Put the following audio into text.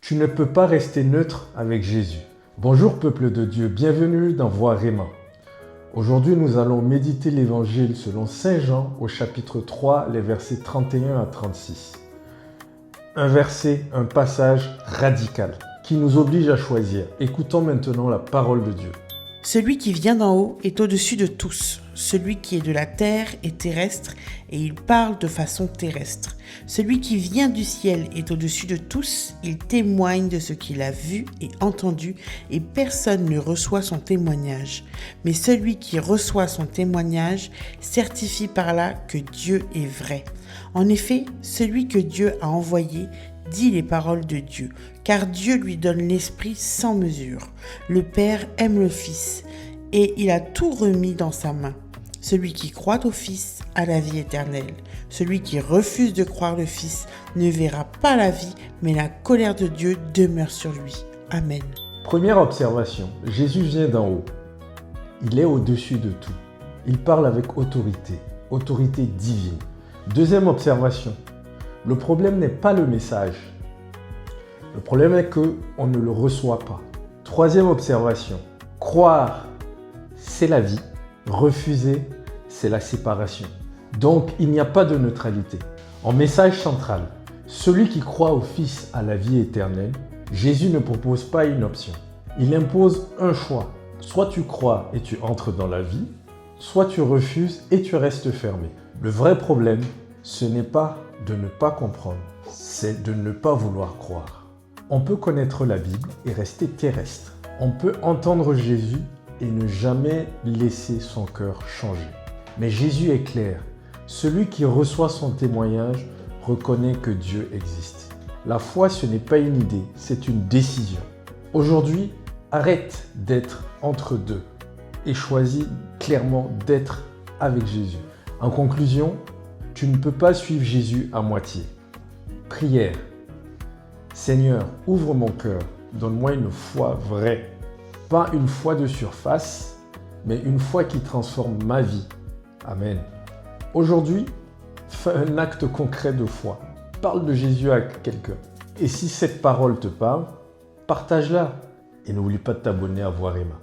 Tu ne peux pas rester neutre avec Jésus. Bonjour peuple de Dieu, bienvenue dans Voix Réma. Aujourd'hui, nous allons méditer l'évangile selon Saint Jean au chapitre 3, les versets 31 à 36. Un verset, un passage radical qui nous oblige à choisir. Écoutons maintenant la parole de Dieu. Celui qui vient d'en haut est au-dessus de tous. Celui qui est de la terre est terrestre et il parle de façon terrestre. Celui qui vient du ciel est au-dessus de tous. Il témoigne de ce qu'il a vu et entendu et personne ne reçoit son témoignage. Mais celui qui reçoit son témoignage certifie par là que Dieu est vrai. En effet, celui que Dieu a envoyé dit les paroles de Dieu, car Dieu lui donne l'Esprit sans mesure. Le Père aime le Fils, et il a tout remis dans sa main. Celui qui croit au Fils a la vie éternelle. Celui qui refuse de croire le Fils ne verra pas la vie, mais la colère de Dieu demeure sur lui. Amen. Première observation, Jésus vient d'en haut. Il est au-dessus de tout. Il parle avec autorité, autorité divine. Deuxième observation, le problème n'est pas le message. Le problème est qu'on ne le reçoit pas. Troisième observation, croire, c'est la vie. Refuser, c'est la séparation. Donc, il n'y a pas de neutralité. En message central, celui qui croit au Fils a la vie éternelle. Jésus ne propose pas une option. Il impose un choix. Soit tu crois et tu entres dans la vie, soit tu refuses et tu restes fermé. Le vrai problème, ce n'est pas de ne pas comprendre, c'est de ne pas vouloir croire. On peut connaître la Bible et rester terrestre. On peut entendre Jésus et ne jamais laisser son cœur changer. Mais Jésus est clair. Celui qui reçoit son témoignage reconnaît que Dieu existe. La foi, ce n'est pas une idée, c'est une décision. Aujourd'hui, arrête d'être entre deux et choisis clairement d'être avec Jésus. En conclusion, tu ne peux pas suivre Jésus à moitié. Prière. Seigneur, ouvre mon cœur, donne-moi une foi vraie. Pas une foi de surface, mais une foi qui transforme ma vie. Amen. Aujourd'hui, fais un acte concret de foi. Parle de Jésus à quelqu'un. Et si cette parole te parle, partage-la. Et n'oublie pas de t'abonner à Voix Réma.